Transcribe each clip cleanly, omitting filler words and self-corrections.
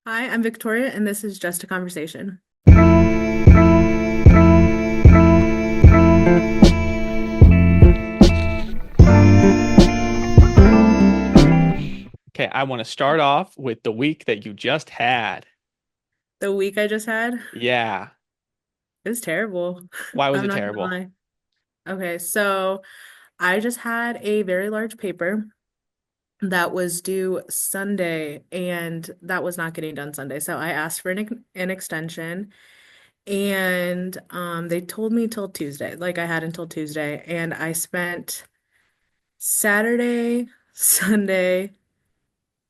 Hi, I'm Victoria, and this is Just a Conversation. Okay, I want to start off with the week that you just had. The week I just had, Yeah. it was terrible. Why was I'm it not gonna terrible? lie. Okay, so I just had a very large paper that was due Sunday, and that was not getting done Sunday. So I asked for an extension, and they told me till Tuesday. Like I had until Tuesday, and I spent Saturday, Sunday,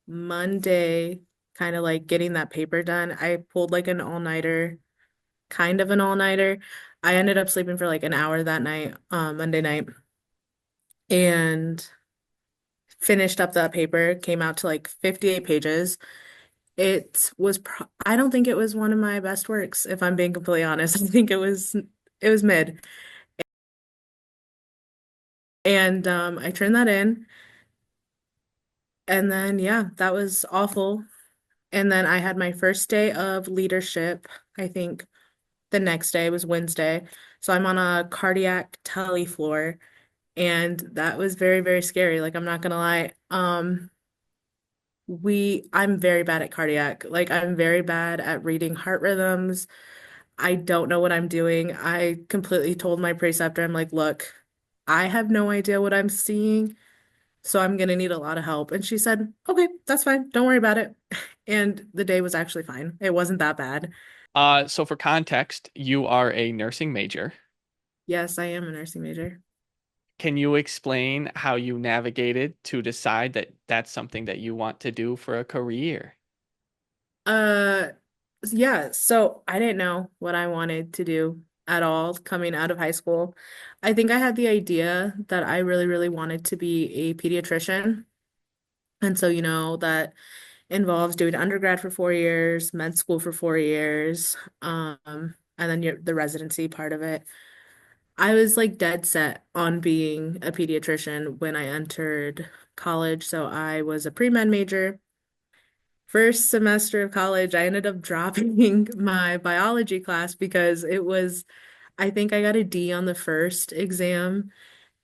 Monday, kind of like getting that paper done. I pulled like an all-nighter kind of an all-nighter. I ended up sleeping for like an hour that night, Monday night, and finished up that paper, came out to like 58 pages. I don't think it was one of my best works, if I'm being completely honest. I think it was mid. And I turned that in, and then yeah, that was awful. And then I had my first day of leadership, I think the next day was Wednesday. So I'm on a cardiac tele floor. And that was very, very scary. Like, I'm not gonna lie. I'm very bad at cardiac. Like, I'm very bad at reading heart rhythms. I don't know what I'm doing. I completely told my preceptor, I'm like, look, I have no idea what I'm seeing, so I'm gonna need a lot of help. And she said, okay, that's fine. Don't worry about it. And the day was actually fine. It wasn't that bad. So for context, you are a nursing major. Yes, I am a nursing major. Can you explain how you navigated to decide that that's something that you want to do for a career? Uh, yeah, so I didn't know what I wanted to do at all coming out of high school. I think I had the idea that I really, really wanted to be a pediatrician. And so, that involves doing undergrad for 4 years, med school for 4 years, and then the residency part of it. I was like dead set on being a pediatrician when I entered college. So I was a pre-med major. First semester of college, I ended up dropping my biology class because I think I got a D on the first exam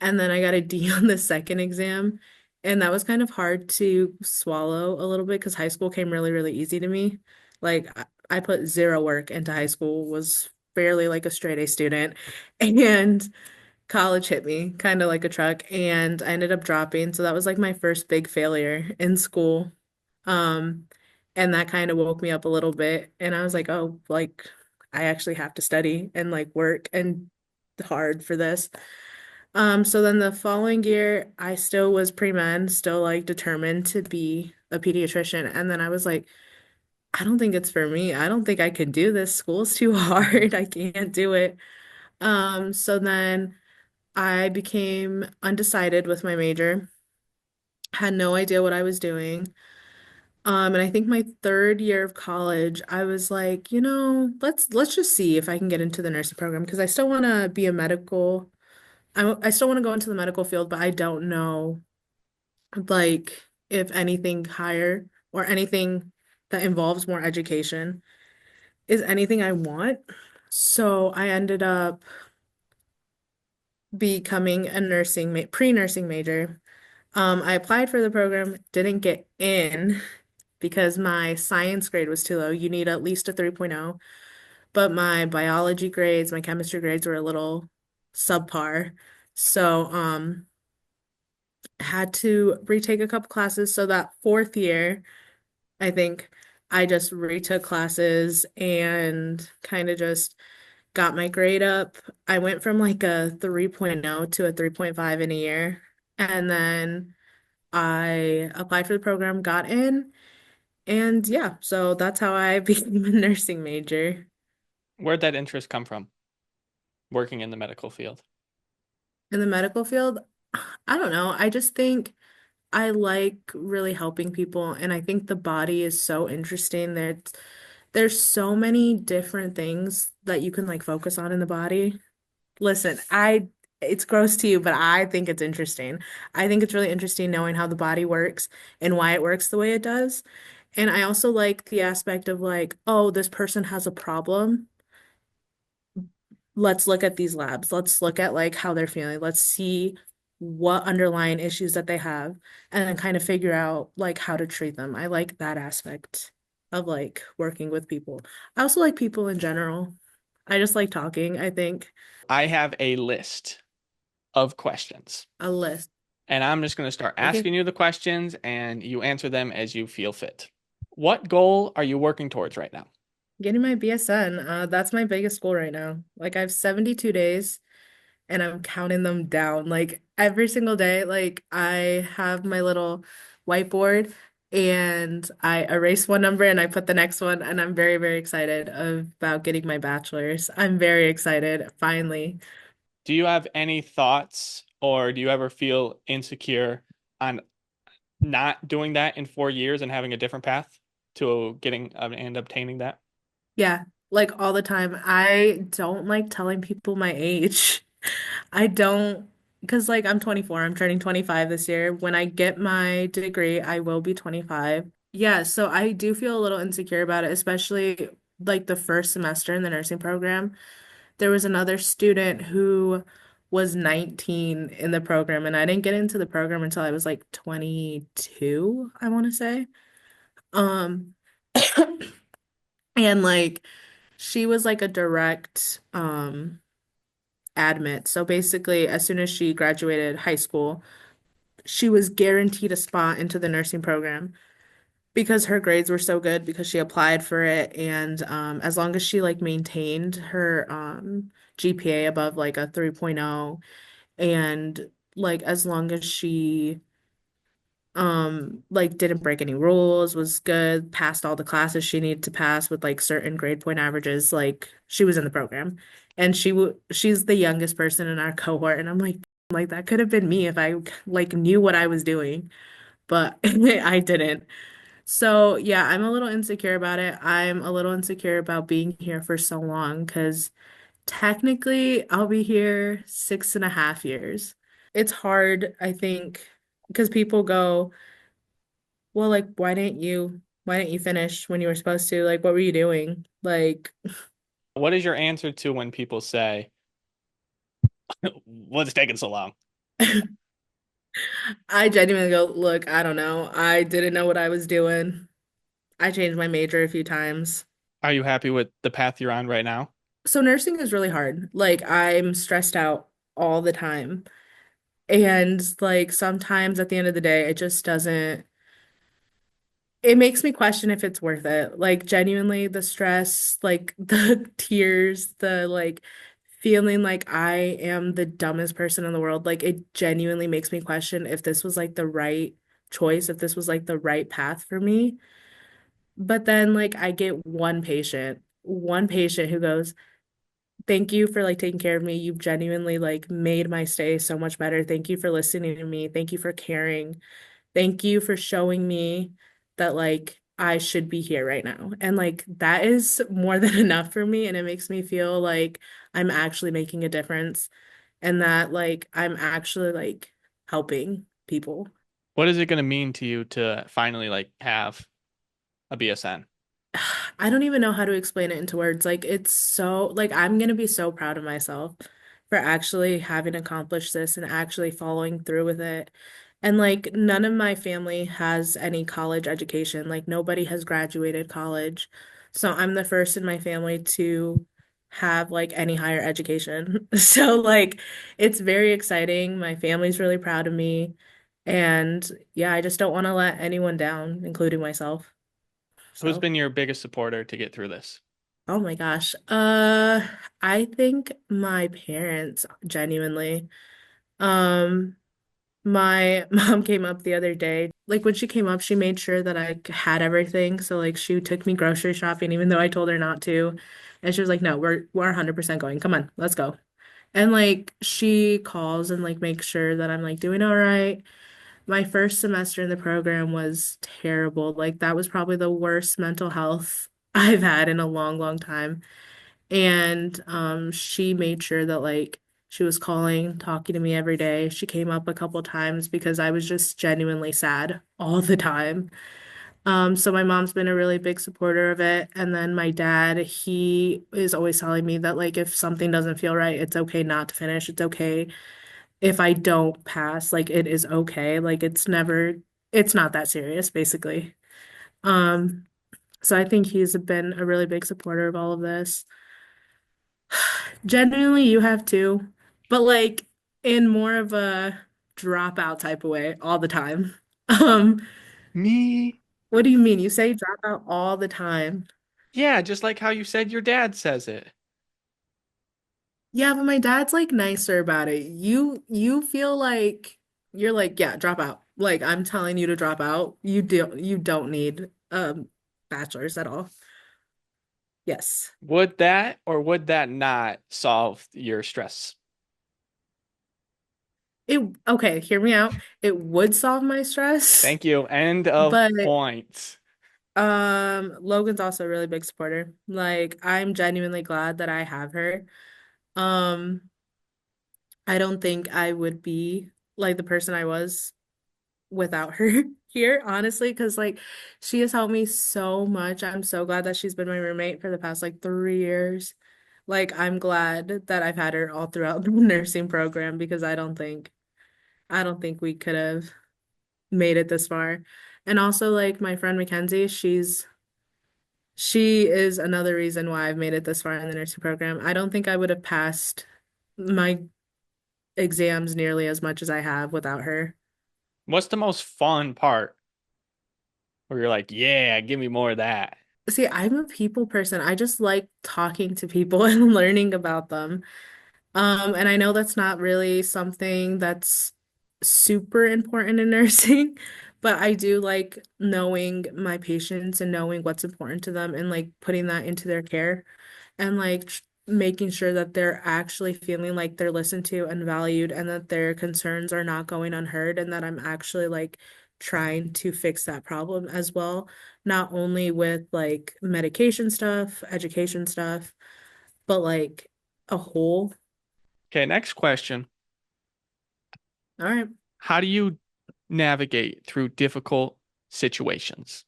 and then I got a D on the second exam. And that was kind of hard to swallow a little bit because high school came really, really easy to me. Like I put zero work into high school, was barely like a straight A student. And college hit me kind of like a truck and I ended up dropping. So that was like my first big failure in school. Um, and that kind of woke me up a little bit. And I was like, oh, like I actually have to study and like work and hard for this. So then the following year, I still was pre-med, still like determined to be a pediatrician. And then I was like, I don't think it's for me. I don't think I could do this. School's too hard. I can't do it. So then I became undecided with my major, had no idea what I was doing. And I think my third year of college, I was like, let's just see if I can get into the nursing program because I still want to be a medical. I still want to go into the medical field, but I don't know like if anything higher or anything that involves more education is anything I want. So I ended up becoming a pre-nursing major. I applied for the program, didn't get in because my science grade was too low. You need at least a 3.0, but my biology grades, my chemistry grades were a little subpar. So, had to retake a couple classes. So that fourth year, I think I just retook classes and kind of just got my grade up. I went from like a 3.0 to a 3.5 in a year. And then I applied for the program, got in, and yeah, so that's how I became a nursing major. Where'd that interest come from, working in the medical field? In the medical field, I don't know. I just think I like really helping people, and I think the body is so interesting. There's so many different things that you can like focus on in the body. Listen, it's gross to you, but I think it's interesting. I think it's really interesting knowing how the body works and why it works the way it does. And I also like the aspect of like, oh, this person has a problem. Let's look at these labs. Let's look at like how they're feeling. Let's see what underlying issues that they have and then kind of figure out like how to treat them. I like that aspect of like working with people. I also like people in general. I just like talking, I think. I have a list of questions, A list. and I'm just going to start Okay. asking you the questions and you answer them as you feel fit. What goal are you working towards right now? Getting my BSN. That's my biggest goal right now. Like I have 72 days and I'm counting them down. Like every single day, like I have my little whiteboard and I erase one number and I put the next one and I'm very, very excited about getting my bachelor's. I'm very excited, finally. Do you have any thoughts or do you ever feel insecure on not doing that in 4 years and having a different path to getting and obtaining that? Yeah, like all the time. I don't like telling people my age. I don't, because like I'm 24, I'm turning 25 this year. When I get my degree, I will be 25. Yeah, so I do feel a little insecure about it, especially like the first semester in the nursing program. There was another student who was 19 in the program, and I didn't get into the program until I was like 22, I want to say. Um, and like she was like a direct admit. So basically, as soon as she graduated high school, she was guaranteed a spot into the nursing program because her grades were so good because she applied for it and as long as she like maintained her GPA above like a 3.0 and like as long as she like didn't break any rules, was good, passed all the classes she needed to pass with like certain grade point averages, like she was in the program. And she's the youngest person in our cohort and I'm like that could have been me if I like knew what I was doing, but I didn't. So, yeah, I'm a little insecure about it. I'm a little insecure about being here for so long because technically I'll be here 6.5 years. It's hard, I think, because people go, well, like, why didn't you finish when you were supposed to? Like, what were you doing? Like, What is your answer to when people say, "What's taking so long?" I genuinely go, look, I don't know. I didn't know what I was doing. I changed my major a few times. Are you happy with the path you're on right now? So nursing is really hard. Like, I'm stressed out all the time. And like sometimes at the end of the day, it just doesn't, it makes me question if it's worth it. Like genuinely the stress, like the tears, the like feeling like I am the dumbest person in the world. Like it genuinely makes me question if this was like the right choice, if this was like the right path for me. But then like I get one patient who goes, thank you for like taking care of me. You've genuinely like made my stay so much better. Thank you for listening to me. Thank you for caring. Thank you for showing me that like I should be here right now. And like that is more than enough for me. And it makes me feel like I'm actually making a difference and that like I'm actually like helping people. What is it going to mean to you to finally like have a BSN? I don't even know how to explain it into words. Like it's so like I'm gonna be so proud of myself for actually having accomplished this and actually following through with it. And like none of my family has any college education. Like nobody has graduated college. So I'm the first in my family to have like any higher education. So like it's very exciting. My family's really proud of me. And yeah, I just don't want to let anyone down, including myself. Who's So been your biggest supporter to get through this? oh my gosh. I think my parents genuinely. Um, my mom came up the other day. Like when she came up, she made sure that I had everything. So like she took me grocery shopping even though I told her not to. And she was like, "No, we're 100% going. Come on, let's go." And like she calls and like makes sure that I'm like doing all right. My first semester in the program was terrible. Like that was probably the worst mental health I've had in a long, long time. And she made sure that like she was calling, talking to me every day. She came up a couple times because I was just genuinely sad all the time. So my mom's been a really big supporter of it. And then my dad, he is always telling me that like if something doesn't feel right, it's okay not to finish. It's okay if I don't pass, like it is okay. Like it's not that serious, basically. Um, so I think he's been a really big supporter of all of this. Genuinely, you have too, but like in more of a dropout type of way all the time. Um, Me? what do you mean? You say dropout all the time. Yeah, just like how you said your dad says it. Yeah, but my dad's like nicer about it. You feel like you're like, yeah, drop out. Like I'm telling you to drop out. You don't need bachelor's at all. Yes. Would that or would that not solve your stress? It okay, hear me out. It would solve my stress, Thank you. End of but point. Logan's also a really big supporter. Like I'm genuinely glad that I have her. Um I don't think I would be like the person I was without her here, honestly, because like she has helped me so much. I'm so glad that she's been my roommate for the past like 3 years. Like I'm glad that I've had her all throughout the nursing program because I don't think we could have made it this far. And also like my friend Mackenzie, she is another reason why I've made it this far in the nursing program. I don't think I would have passed my exams nearly as much as I have without her. What's the most fun part where you're like, yeah, give me more of that? See, I'm a people person. I just like talking to people and learning about them. And I know that's not really something that's super important in nursing, but I do like knowing my patients and knowing what's important to them and like putting that into their care and like making sure that they're actually feeling like they're listened to and valued and that their concerns are not going unheard and that I'm actually like trying to fix that problem as well, not only with like medication stuff, education stuff, but like a whole. Okay, next question. All right. How do you navigate through difficult situations?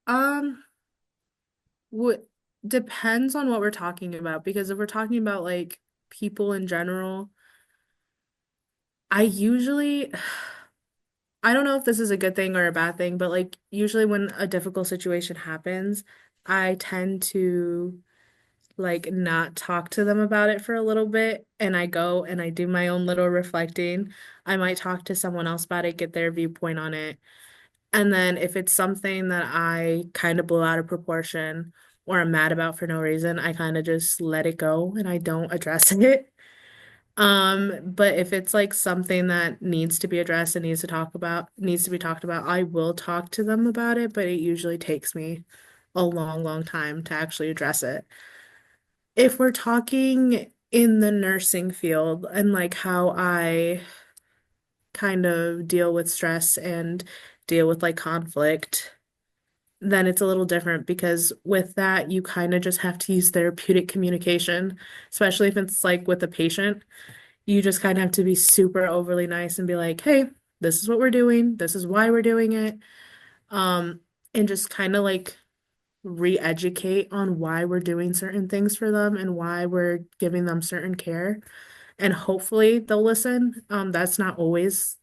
Um, what depends on what we're talking about because if we're talking about like people in general, I usually I don't know if this is a good thing or a bad thing, but like usually when a difficult situation happens, I tend to like not talk to them about it for a little bit and I go and I do my own little reflecting. I might talk to someone else about it, get their viewpoint on it. And then if it's something that I kind of blew out of proportion or I'm mad about for no reason, I kind of just let it go and I don't address it. But if it's like something that needs to be addressed and needs to be talked about, I will talk to them about it, but it usually takes me a long, long time to actually address it. If we're talking in the nursing field and like how I kind of deal with stress and deal with like conflict, then it's a little different because with that, you kind of just have to use therapeutic communication, especially if it's like with a patient. You just kind of have to be super overly nice and be like, hey, this is what we're doing. This is why we're doing it. Um, and just kind of like re-educate on why we're doing certain things for them and why we're giving them certain care. And hopefully they'll listen. That's not always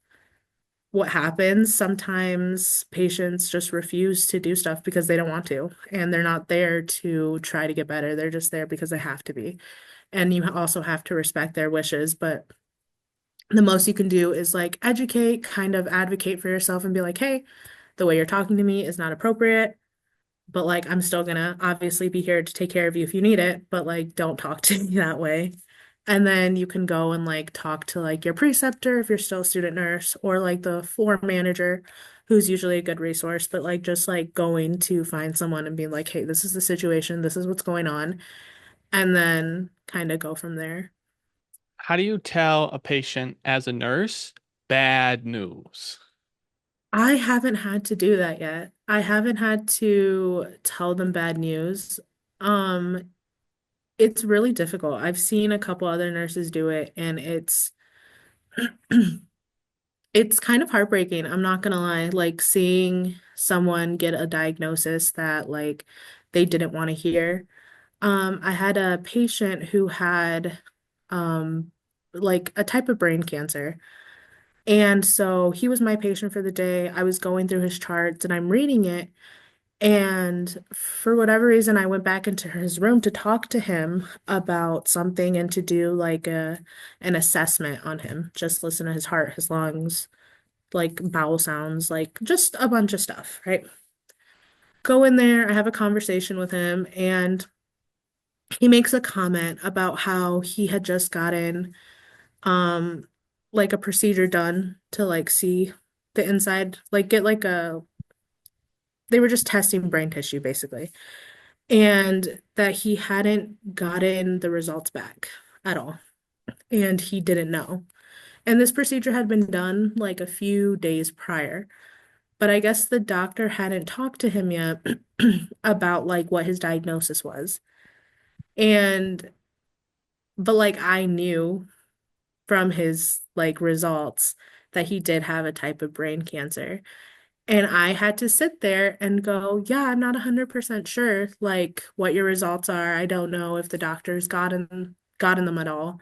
what happens. Sometimes patients just refuse to do stuff because they don't want to, and they're not there to try to get better. They're just there because they have to be. And you also have to respect their wishes, but the most you can do is like educate, kind of advocate for yourself and be like, hey, the way you're talking to me is not appropriate, but like I'm still gonna obviously be here to take care of you if you need it, but like don't talk to me that way. And then you can go and like talk to like your preceptor if you're still a student nurse or like the floor manager who's usually a good resource, but like just like going to find someone and being like, hey, this is the situation, this is what's going on, and then kind of go from there. How do you tell a patient as a nurse bad news? I haven't had to do that yet. I haven't had to tell them bad news. Um, it's really difficult. I've seen a couple other nurses do it, and It's kind of heartbreaking, I'm not gonna lie. Like seeing someone get a diagnosis that like they didn't want to hear. I had a patient who had um like a type of brain cancer. And so he was my patient for the day. I was going through his charts and I'm reading it. And for whatever reason, I went back into his room to talk to him about something and to do like a an assessment on him. Just listen to his heart, his lungs, like bowel sounds, like just a bunch of stuff, right? Go in there, I have a conversation with him, and he makes a comment about how he had just gotten um like a procedure done to like see the inside, like get like a they were just testing brain tissue basically. And that he hadn't gotten the results back at all. And he didn't know. And this procedure had been done like a few days prior. But I guess the doctor hadn't talked to him yet about like what his diagnosis was. And but like I knew from his like results that he did have a type of brain cancer. And I had to sit there and go, yeah, I'm not 100% sure like what your results are. I don't know if the doctor's gotten them at all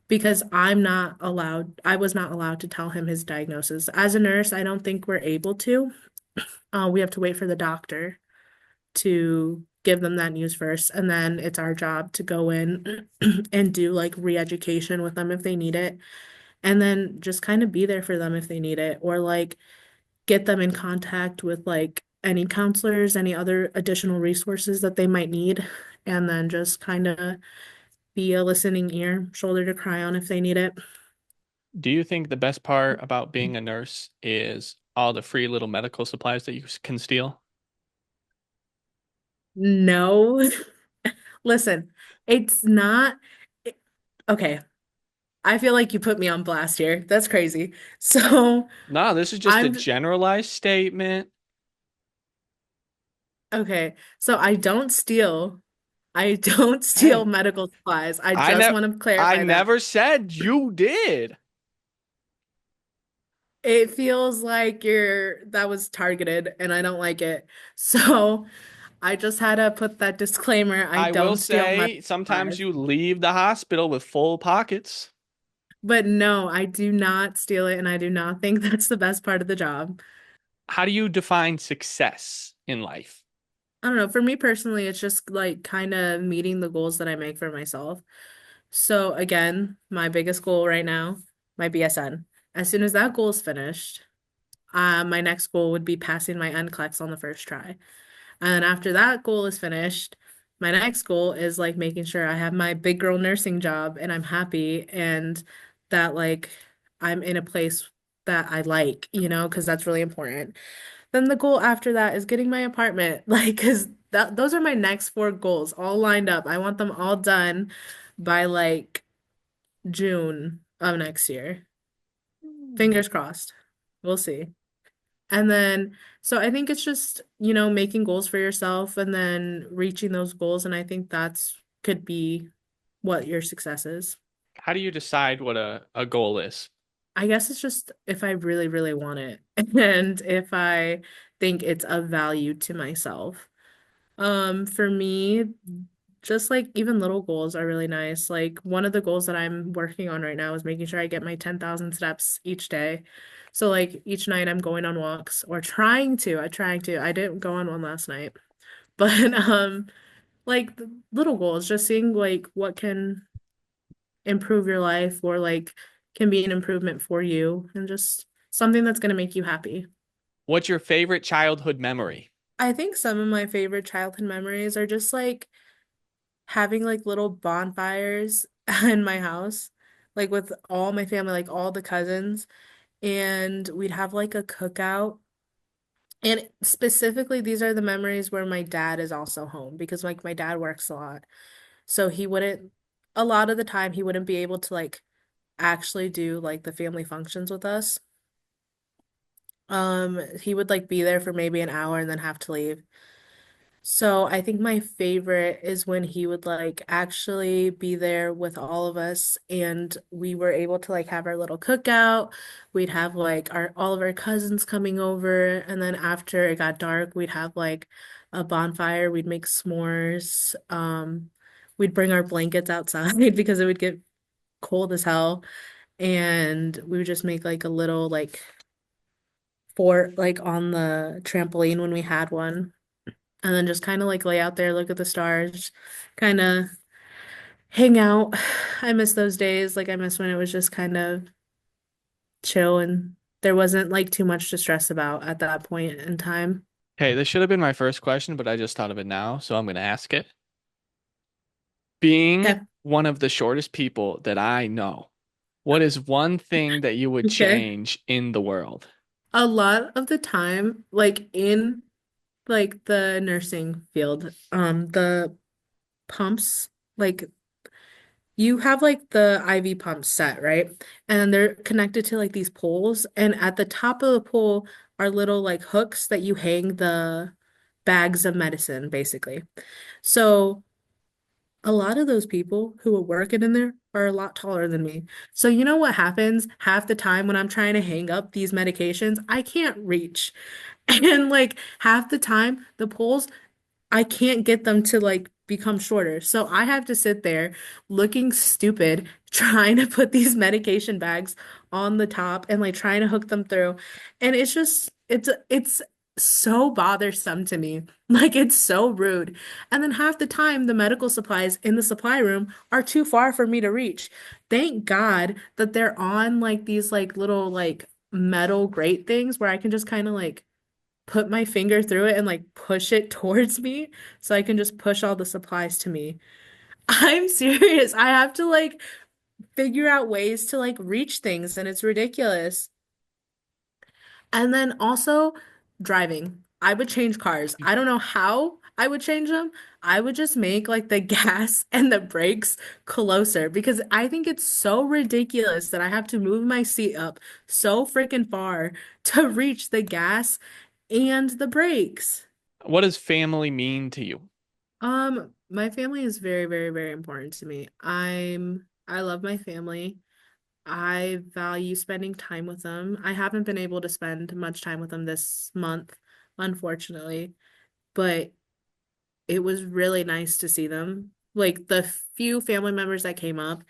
because I was not allowed to tell him his diagnosis. As a nurse, I don't think we're able to. We have to wait for the doctor to give them that news first, and then it's our job to go in and do like re-education with them if they need it, and then just kind of be there for them if they need it, or like get them in contact with like any counselors, any other additional resources that they might need, and then just kind of be a listening ear, shoulder to cry on if they need it. Do you think the best part about being a nurse is all the free little medical supplies that you can steal? No. Listen, it's not it- okay. I feel like you put me on blast here. That's crazy. So No, this is just a I'm generalized statement. okay. So I don't steal. I don't steal Hey, medical supplies. I I just never want to I clarify that. never said you did. It feels like that was targeted and I don't like it. So I just had to put that disclaimer. I I will don't steal medical say sometimes supplies. you leave the hospital with full pockets. But no, I do not steal it and I do not think that's the best part of the job. How do you define success in life? I don't know. For me personally, it's just like kind of meeting the goals that I make for myself. So again, my biggest goal right now, my BSN. As soon as that goal is finished, my next goal would be passing my NCLEX on the first try. And after that goal is finished, my next goal is like making sure I have my big girl nursing job and I'm happy and that like I'm in a place that I like, because that's really important. Then the goal after that is getting my apartment, like, because those are my next four goals all lined up. I want them all done by like June of next year. Fingers crossed. We'll see. And then, so I think it's just, making goals for yourself and then reaching those goals. And I think that's could be what your success is. How do you decide what a goal is? I guess it's just if I really, really want it and if I think it's of value to myself. For me, just like even little goals are really nice. Like one of the goals that I'm working on right now is making sure I get my 10,000 steps each day. So like each night I'm going on walks or trying to. I trying to. I didn't go on one last night. But like the little goals, just seeing like what can improve your life or like can be an improvement for you and just something that's going to make you happy. What's your favorite childhood memory? I think some of my favorite childhood memories are just like having like little bonfires in my house, like with all my family, like all the cousins, and we'd have like a cookout. And specifically, these are the memories where my dad is also home because like my dad works a lot. So a lot of the time, he wouldn't be able to like actually do like the family functions with us. He would like be there for maybe an hour and then have to leave. So I think my favorite is when he would like actually be there with all of us and we were able to like have our little cookout. We'd have like our all of our cousins coming over and then after it got dark, we'd have like a bonfire. We'd make s'mores. We'd bring our blankets outside because it would get cold as hell and we would just make like a little like fort like on the trampoline when we had one and then just kind of like lay out there, look at the stars, kind of hang out. I miss those days. Like I miss when it was just kind of chill and there wasn't like too much to stress about at that point in time. Hey, this should have been my first question, but I just thought of it now, so I'm going to ask it. Being Okay. one of the shortest people that I know, what is one thing that you would Okay. change in the world? A lot of the time, like in like the nursing field, the pumps, like you have like the IV pumps set, right? And they're connected to like these poles. And at the top of the pole are little like hooks that you hang the bags of medicine, basically. So a lot of those people who are working in there are a lot taller than me. So you know what happens half the time when I'm trying to hang up these medications? I can't reach. And like half the time, the poles I can't get them to like become shorter. So I have to sit there looking stupid trying to put these medication bags on the top and like trying to hook them through. And it's just it's so bothersome to me. Like it's so rude. And then half the time the medical supplies in the supply room are too far for me to reach. Thank God that they're on like these like little like metal grate things where I can just kind of like put my finger through it and like push it towards me so I can just push all the supplies to me. I'm serious. I have to like figure out ways to like reach things and it's ridiculous. And then also driving. I would change cars. I don't know how I would change them. I would just make like the gas and the brakes closer because I think it's so ridiculous that I have to move my seat up so freaking far to reach the gas and the brakes. What does family mean to you? My family is very, very, very important to me. I love my family. I value spending time with them. I haven't been able to spend much time with them this month, unfortunately, but it was really nice to see them. Like the few family members that came up,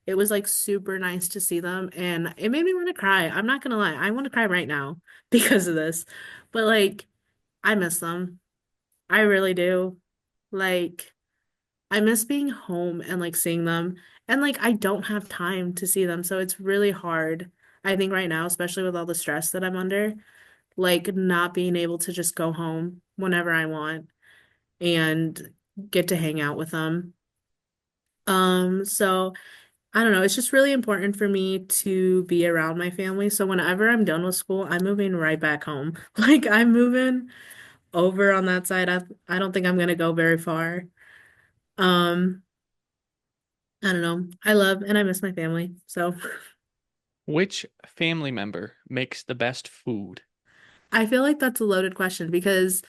it was like super nice to see them and it made me want to cry. I'm not gonna lie. I want to cry right now because of this. But like I miss them. I really do. Like I miss being home and like seeing them. And like I don't have time to see them, so it's really hard. I think right now, especially with all the stress that I'm under, like not being able to just go home whenever I want and get to hang out with them. So I don't know, it's just really important for me to be around my family. So whenever I'm done with school, I'm moving right back home. Like I'm moving over on that side. I don't think I'm gonna go very far. Um I don't know. I love and I miss my family. So Which family member makes the best food? I feel like that's a loaded question because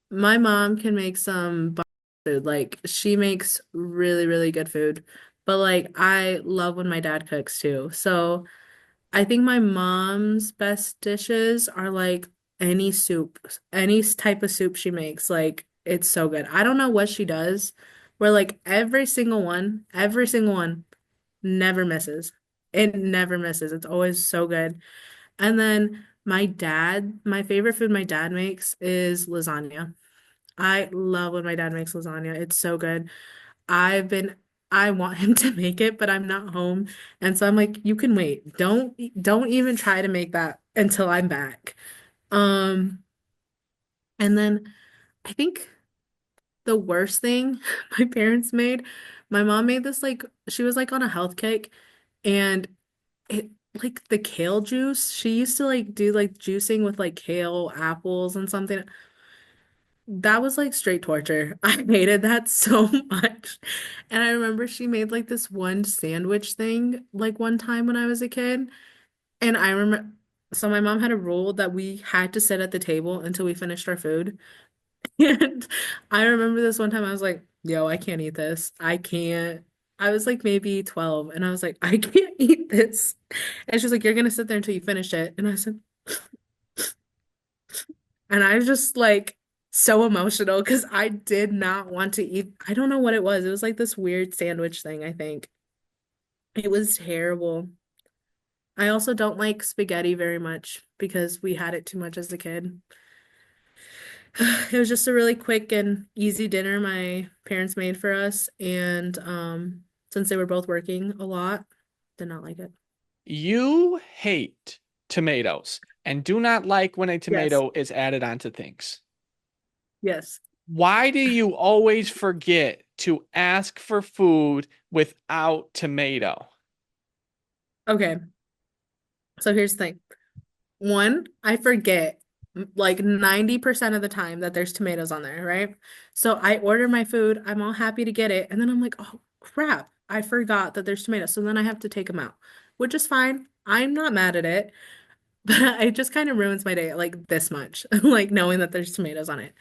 my mom can make some bomb food. Like she makes really, really good food. But like I love when my dad cooks too. So I think my mom's best dishes are like any soup, any type of soup she makes. Like it's so good. I don't know what she does, where like every single one never misses. It never misses. It's always so good. And then my favorite food my dad makes is lasagna. I love when my dad makes lasagna. It's so good. I've been I want him to make it, but I'm not home. And so I'm like, you can wait. Don't even try to make that until I'm back. Um, and then I think the worst thing my parents made, my mom made this like she was like on a health kick and it like the kale juice. She used to like do like juicing with like kale, apples, and something. That was like straight torture. I hated that so much. And I remember she made like this one sandwich thing like one time when I was a kid. And I remember, so my mom had a rule that we had to sit at the table until we finished our food. And I remember this one time I was like, yo, I can't eat this. I can't. I was like maybe 12 and I was like, I can't eat this. And she's like, you're gonna sit there until you finish it. And I said, and I was just like so emotional because I did not want to eat. I don't know what it was. It was like this weird sandwich thing, I think. It was terrible. I also don't like spaghetti very much because we had it too much as a kid. It was just a really quick and easy dinner my parents made for us, and since they were both working a lot, did not like it. You hate tomatoes and do not like when a Yes. tomato is added onto things. Yes. Why do you always forget to ask for food without tomato? Okay. So here's the thing. One, I forget like 90% of the time that there's tomatoes on there, right? So I order my food, I'm all happy to get it, and then I'm like, oh crap, I forgot that there's tomatoes. So then I have to take them out, which is fine. I'm not mad at it, but it just kind of ruins my day like this much, like knowing that there's tomatoes on it.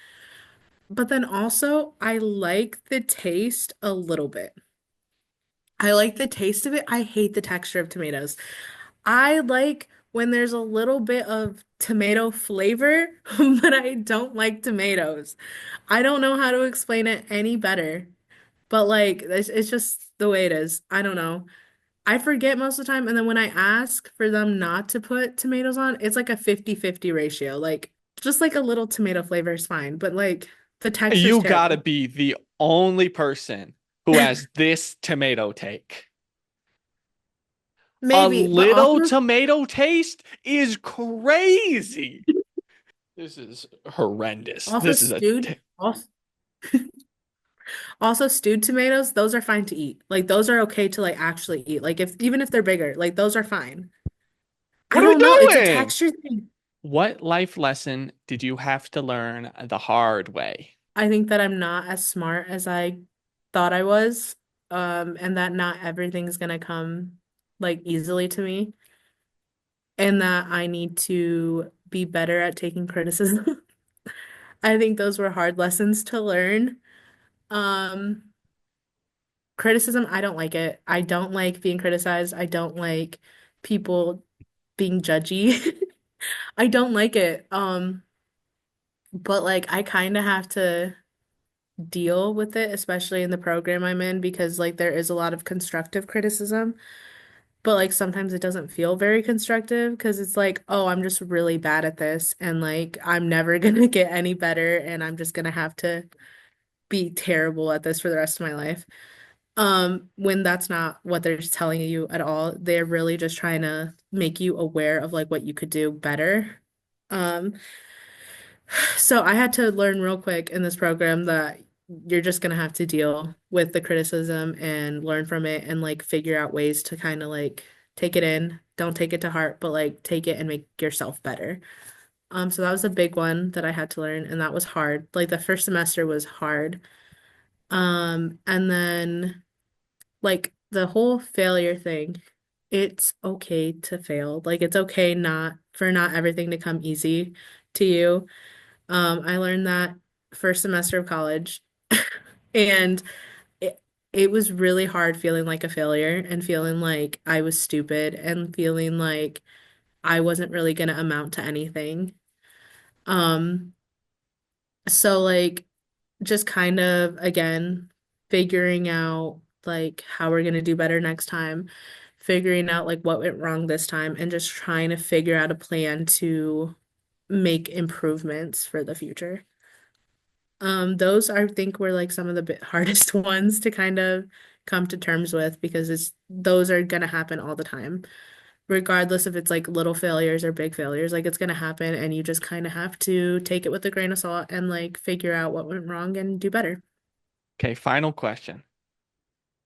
But then also, I like the taste a little bit. I like the taste of it. I hate the texture of tomatoes. I like when there's a little bit of tomato flavor, but I don't like tomatoes. I don't know how to explain it any better, but like it's just the way it is. I don't know. I forget most of the time, and then when I ask for them not to put tomatoes on, it's like a 50-50 ratio. Like just like a little tomato flavor is fine, but like the texture is You gotta terrible. be the only person who has this tomato take. A Maybe, but little also tomato taste is crazy. This is horrendous. also This is a stewed also stewed tomatoes, those are fine to eat. Like those are okay to like actually eat. Like if even if they're bigger, like those are fine. I What are we don't know, it's a doing? texture thing. What life lesson did you have to learn the hard way? I think that I'm not as smart as I thought I was, and that not everything's gonna come like easily to me, and that I need to be better at taking criticism. I think those were hard lessons to learn. Um, Criticism, I don't like it. I don't like being criticized. I don't like people being judgy. I don't like it. But like I kind of have to deal with it, especially in the program I'm in, because like there is a lot of constructive criticism, but like sometimes it doesn't feel very constructive because it's like, oh, I'm just really bad at this and like I'm never gonna get any better and I'm just gonna have to be terrible at this for the rest of my life. When that's not what they're telling you at all. They're really just trying to make you aware of like what you could do better. Um, so I had to learn real quick in this program that you're just gonna have to deal with the criticism and learn from it and like figure out ways to kind of like take it in. Don't take it to heart, but like take it and make yourself better. So that was a big one that I had to learn, and that was hard. Like the first semester was hard. And then like the whole failure thing, it's okay to fail. Like it's okay not everything to come easy to you. I learned that first semester of college and it, it was really hard feeling like a failure and feeling like I was stupid and feeling like I wasn't really gonna amount to anything. Um, so like just kind of again figuring out like how we're gonna do better next time, figuring out like what went wrong this time, and just trying to figure out a plan to make improvements for the future. Those I think were like some of the bit hardest ones to kind of come to terms with because it's those are gonna happen all the time, regardless if it's like little failures or big failures. Like it's gonna happen, and you just kind of have to take it with a grain of salt and like figure out what went wrong and do better. Okay, final question.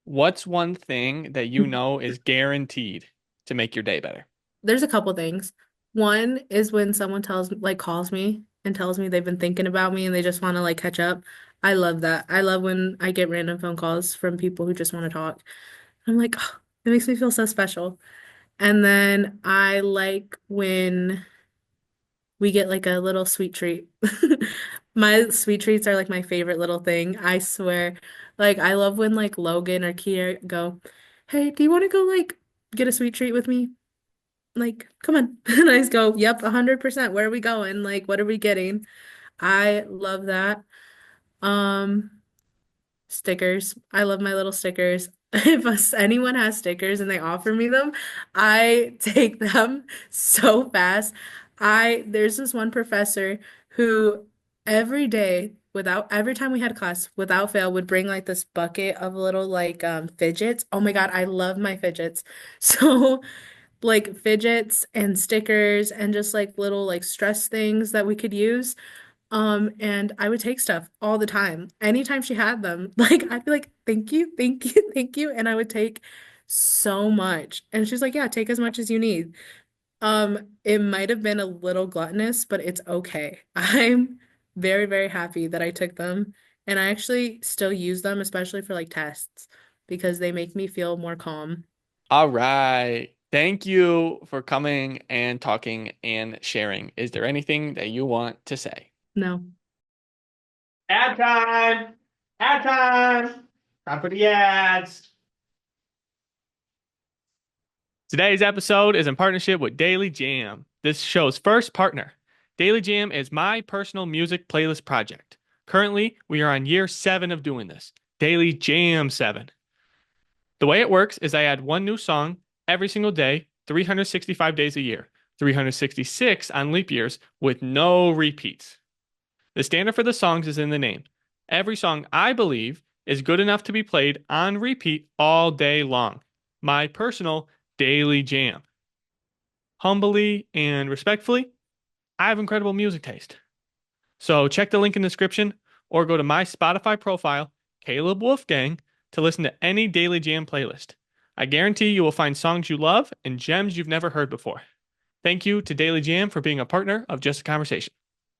What's one thing that you know is guaranteed to make your day better? There's a couple things. One is when someone calls me and tells me they've been thinking about me and they just want to like catch up. I love that. I love when I get random phone calls from people who just want to talk. I'm like, oh, it makes me feel so special. And then I like when we get like a little sweet treat. My sweet treats are like my favorite little thing. I swear. Like I love when like Logan or Kia go, "Hey, do you want to go like get a sweet treat with me?" Like, come on. And I just go, "Yep, 100%. Where are we going? Like, what are we getting?" I love that. Um, Stickers. I love my little stickers. Anyone has stickers and they offer me them, I take them so fast. There's this one professor who every day, without every time we had class, without fail, would bring like this bucket of little like fidgets. Oh my God, I love my fidgets. So like fidgets and stickers and just like little like stress things that we could use. And I would take stuff all the time. Anytime she had them, like I'd be like, thank you, thank you, thank you. And I would take so much. And she's like, yeah, take as much as you need. It might have been a little gluttonous, but it's okay. I'm very, very happy that I took them. And I actually still use them, especially for like tests, because they make me feel more calm. All right. Thank you for coming and talking and sharing. Is there anything that you want to say? No. Ad time! Ad time! Time for the ads. Today's episode is in partnership with Daily Jam, this show's first partner. Daily Jam is my personal music playlist project. Currently, we are on year 7 of doing this. Daily Jam 7. The way it works is I add one new song every single day, 365 days a year, 366 on leap years with no repeats. The standard for the songs is in the name. Every song I believe is good enough to be played on repeat all day long. My personal daily jam. Humbly and respectfully, I have incredible music taste. So check the link in the description or go to my Spotify profile, Caleb Wolfgang, to listen to any Daily Jam playlist. I guarantee you will find songs you love and gems you've never heard before. Thank you to Daily Jam for being a partner of Just a Conversation.